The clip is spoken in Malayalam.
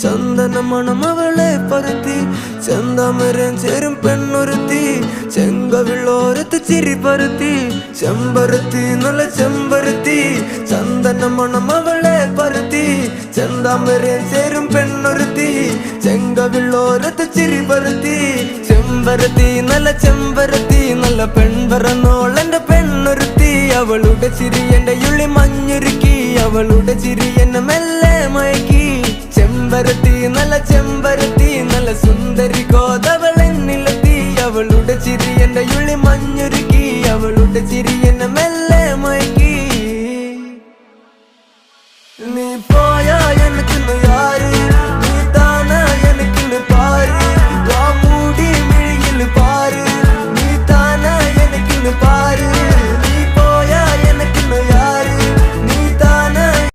ചന്ദന മണം അവളെ പരത്തി ചെന്താമരം ചേരും പെണ്ണൊരുത്തി ചെങ്കവിളോരത്ത് ചിരി പരത്തി ചെമ്പരത്തി നല്ല ചെമ്പരത്തി ചന്ദന മണം അവളെ പരത്തി ചെന്താമരം ചേരും പെണ്ണൊരുത്തി ചെങ്കവിളോരത്ത് ചിരി പരത്തി ചെമ്പരത്തി നല്ല പെൺപറന്നോളെന്റെ പെണ്ണൊരുത്തി അവളുടെ ചിരി എന്റെ ഉള്ളി മഞ്ഞുരുക്കി അവളുടെ ചിരി എന്നെ മെല്ലെ മയക്കി ചെമ്പരത്തി നല്ല സുന്ദരി കോതവളെന്നിലെത്തി അവളുടെ ചിരി എന്റെ ഉള്ളി മഞ്ഞുരുക്കി അവളുടെ ചിരി എന്നെ മെല്ലെ മയക്കി നീ പോയാ